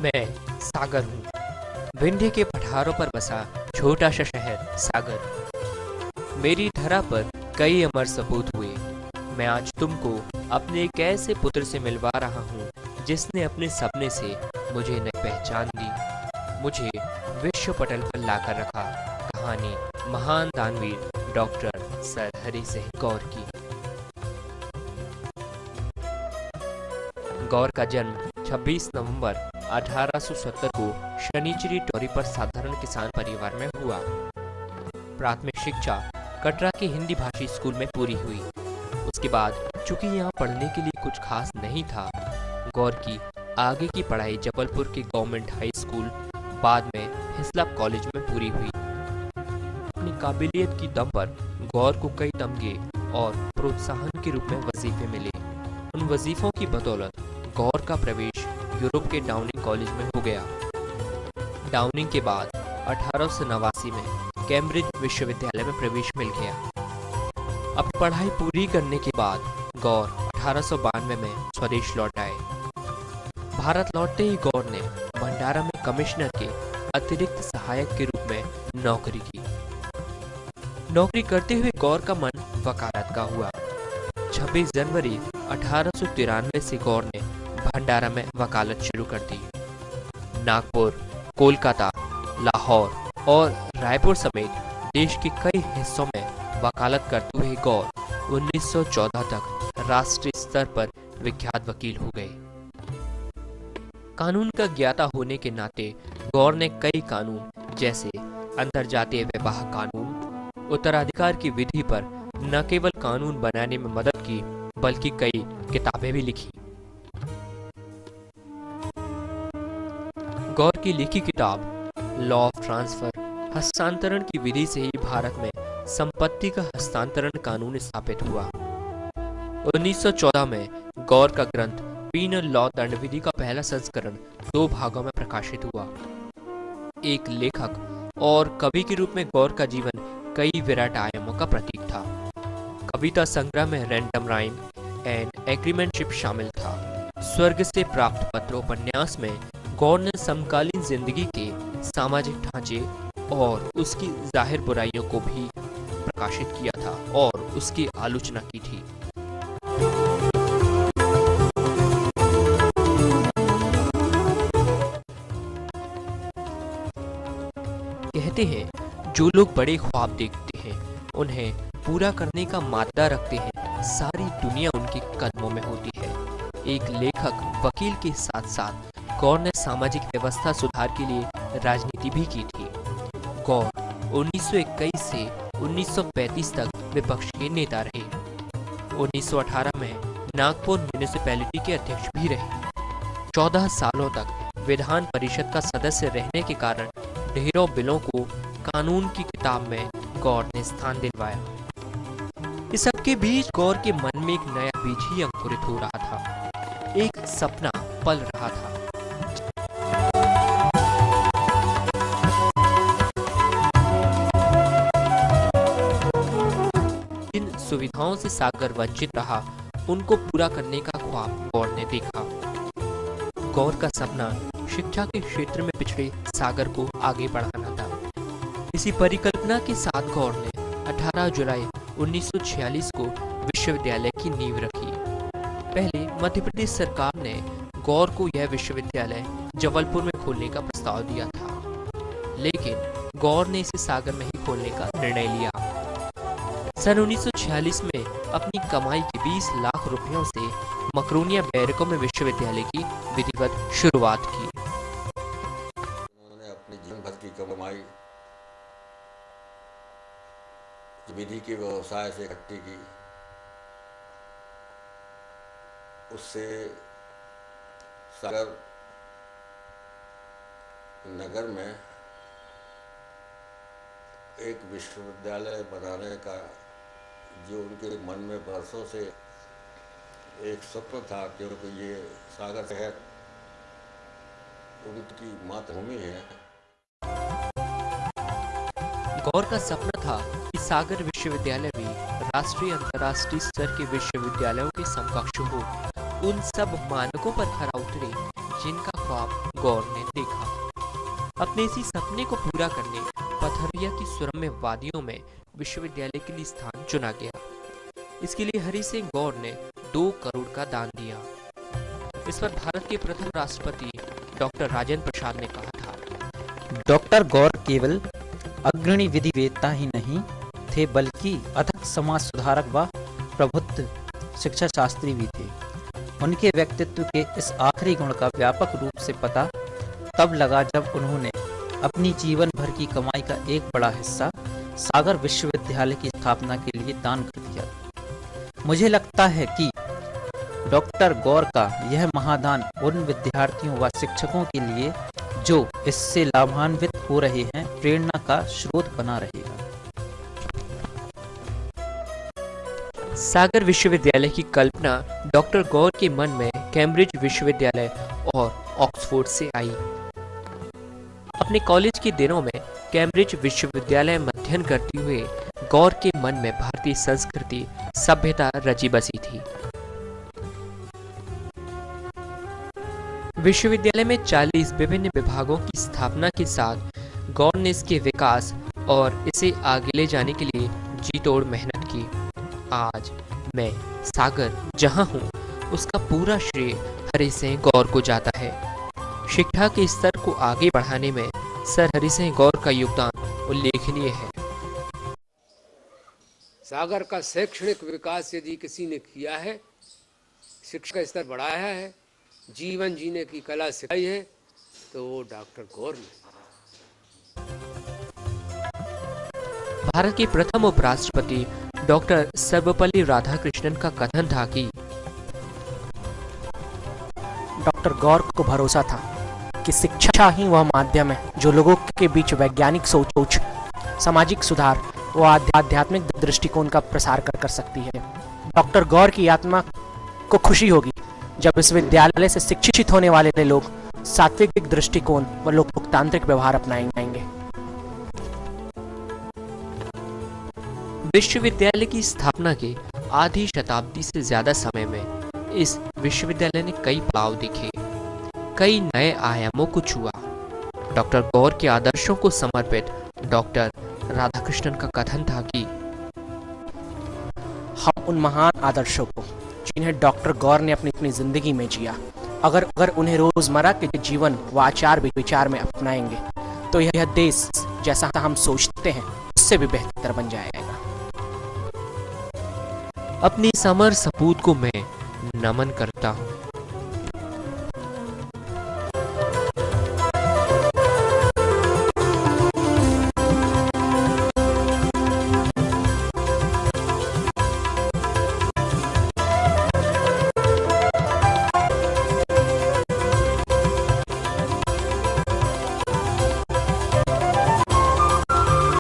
मैं सागर हूँ। विंध्य के पठारों पर बसा छोटा सा शहर सागर। मेरी धरा पर कई अमर सपूत हुए। मैं आज तुमको अपने एक ऐसे पुत्र से मिलवा रहा हूँ जिसने अपने सपने से मुझे नई पहचान दी, मुझे विश्व पटल पर लाकर रखा। कहानी महान दानवीर डॉक्टर सर हरि सिंह गौर की। गौर का जन्म 26 नवंबर 1870 को शनिचरी टोरी पर साधारण किसान परिवार में हुआ। प्राथमिक शिक्षा कटरा के हिंदी भाषी स्कूल में पूरी हुई। उसके बाद चूंकि यहाँ पढ़ने के लिए कुछ खास नहीं था, गौर की आगे की पढ़ाई जबलपुर के गवर्नमेंट हाई स्कूल, बाद में हिस्लॉप कॉलेज में पूरी हुई। अपनी काबिलियत की दम पर गौर को कई तमगे और प्रोत्साहन के रूप में वजीफे मिले। उन वजीफों की बदौलत गौर का प्रवेश यूरोप के डाउनिंग कॉलेज में हो गया। डाउनिंग के बाद 1889 में कैम्ब्रिज विश्वविद्यालय में प्रवेश मिल गया। अपनी पढ़ाई पूरी करने के बाद गौर 1892 में स्वदेश लौट आए। भारत लौटते ही गौर ने भंडारा में कमिश्नर के अतिरिक्त सहायक के रूप में नौकरी की। नौकरी करते हुए गौर का मन वकालत का हुआ। 26 जनवरी 1893 से गौर ने भंडारा में वकालत शुरू कर दी। नागपुर, कोलकाता, लाहौर और रायपुर समेत देश के कई हिस्सों में वकालत करते हुए गौर 1914 तक राष्ट्रीय स्तर पर विख्यात वकील हो गए। कानून का ज्ञाता होने के नाते गौर ने कई कानून जैसे अंतर्जातीय विवाह कानून, उत्तराधिकार की विधि पर न केवल कानून बनाने में मदद की बल्कि कई किताबें भी लिखी। गौर की लिखी किताब लॉ ऑफ ट्रांसफर, हस्तांतरण की विधि से ही भारत में संपत्ति का हस्तांतरण कानून स्थापित हुआ। 1914 में गौर का ग्रंथ पीनल लॉ दंड विधि का पहला संस्करण 2 भागों में प्रकाशित हुआ। एक लेखक और कवि के रूप में गौर का जीवन कई विराट आयामों का प्रतीक था। कविता संग्रह में रैंडम राइम एंड एग्रीमेंटशिप शामिल था। स्वर्ग से प्राप्त पत्र उपन्यास में गौर ने समकालीन जिंदगी के सामाजिक ढांचे और उसकी जाहिर बुराइयों को भी प्रकाशित किया था और उसकी आलोचना की थी। कहते हैं जो लोग बड़े ख्वाब देखते हैं उन्हें पूरा करने का मादा रखते हैं, सारी दुनिया उनके कदमों में होती है। एक लेखक वकील के साथ साथ गौर ने सामाजिक व्यवस्था सुधार के लिए राजनीति भी की थी। गौर 1921 से 1935 तक विपक्ष के नेता रहे। 1918 में नागपुर म्यूनिसिपैलिटी के अध्यक्ष भी रहे। 14 सालों तक विधान परिषद का सदस्य रहने के कारण ढेरों बिलों को कानून की किताब में गौर ने स्थान दिलवाया। इस सब के बीच गौर के मन में एक नया बीज ही अंकुरित हो रहा था। एक सपना पल रहा था। जिन सुविधाओं से सागर वंचित रहा उनको पूरा करने का ख्वाब गौर ने देखा। गौर का सपना शिक्षा के क्षेत्र में पिछड़े सागर को आगे बढ़ाना था। इसी परिकल्पना के साथ गौर ने 18 जुलाई 1946 को विश्वविद्यालय की नींव रखी। पहले मध्य प्रदेश सरकार ने गौर को यह विश्वविद्यालय जबलपुर में खोलने का प्रस्ताव दिया था, लेकिन गौर ने इसे सागर में ही खोलने का निर्णय लिया। सन 1946 में अपनी कमाई के 20 लाख रुपयों से मकरोनिया बैरकों में विश्वविद्यालय की विधिवत शुरुआत की। उन्होंने अपनी जीवन भर की कमाई विधि के व्यवसाय से इकट्ठी की। उससे सागर नगर में एक विश्वविद्यालय बनाने का जो उनके मन में बरसों से एक स्वप्न था, क्योंकि ये सागर शहर उनकी मातृभूमि है। गौर का सपना था कि सागर विश्वविद्यालय भी राष्ट्रीय अंतर्राष्ट्रीय स्तर के विश्वविद्यालयों के समकक्ष हो, उन सब मानकों पर खरा उतरे जिनका ख्वाब गौर ने देखा। अपने इसी सपने को पूरा करने पथरिया की सुरम्य वादियों में विश्वविद्यालय के लिए स्थान चुना गया। इसके लिए हरि सिंह गौर ने 2 करोड़ का दान दिया। इस पर भारत के प्रथम राष्ट्रपति डॉक्टर राजेंद्र प्रसाद ने कहा था, डॉक्टर गौर केवल अग्रणी विधिवेत्ता ही नहीं थे, बल्कि अथक समाज सुधारक व प्रबुद्ध शिक्षा शास्त्री भी थे। उनके व्यक्तित्व के इस आखिरी गुण का व्यापक रूप से पता तब लगा जब उन्होंने अपनी जीवन भर की कमाई का एक बड़ा हिस्सा सागर विश्वविद्यालय की स्थापना के लिए दान कर दिया। मुझे लगता है कि डॉक्टर गौर का यह महादान उन विद्यार्थियों व शिक्षकों के लिए जो इससे लाभान्वित हो रहे हैं प्रेरणा का स्रोत बना रहेगा। सागर विश्वविद्यालय की कल्पना डॉक्टर गौर के मन में कैम्ब्रिज विश्वविद्यालय और ऑक्सफोर्ड से आई। अपने कॉलेज के दिनों में कैम्ब्रिज विश्वविद्यालय में अध्ययन करते हुए गौर के मन में भारतीय संस्कृति सभ्यता रची बसी थी। विश्वविद्यालय में 40 विभिन्न विभागों की स्थापना के साथ गौर ने इसके विकास और इसे आगे ले जाने के लिए जी तोड़ मेहनत की। आज मैं सागर जहां हूं, उसका पूरा श्रेय हरि सिंह गौर को जाता है। शिक्षा के स्तर को आगे बढ़ाने में सर हरि सिंह गौर का योगदान उल्लेखनीय है। सागर का शैक्षणिक विकास यदि किसी ने किया है, शिक्षा का स्तर बढ़ाया है, जीवन जीने की कला सिखाई है, तो वो डॉक्टर गौर ने। भारत के प्रथम उपराष्ट्रपति डॉक्टर सर्वपल्ली राधाकृष्णन का कथन था कि डॉक्टर गौर को भरोसा था कि शिक्षा ही वह माध्यम है जो लोगों के बीच वैज्ञानिक सोच, सामाजिक सुधार व आध्यात्मिक दृष्टिकोण का प्रसार कर सकती है। डॉक्टर गौर की आत्मा को खुशी होगी जब विश्वविद्यालय से शिक्षित होने वाले लोग सात्विक दृष्टिकोण व लोकतांत्रिक व्यवहार अपनाएंगे। विश्वविद्यालय की स्थापना के आधी शताब्दी से ज्यादा समय में इस विश्वविद्यालय ने कई पड़ाव देखे, कई नए आयामों को छुआ। डॉक्टर गौर के आदर्शों को समर्पित डॉक्टर राधाकृष्णन का कथन था कि हम उन महान आदर्शों को जिन्हें डॉक्टर गौर ने अपनी जिंदगी में जिया, अगर उन्हें रोजमर्रा के जीवन व आचार विचार में अपनाएंगे तो यह देश जैसा हम सोचते हैं उससे भी बेहतर बन जाएगा। अपनी समर सपूत को मैं नमन करता हूँ।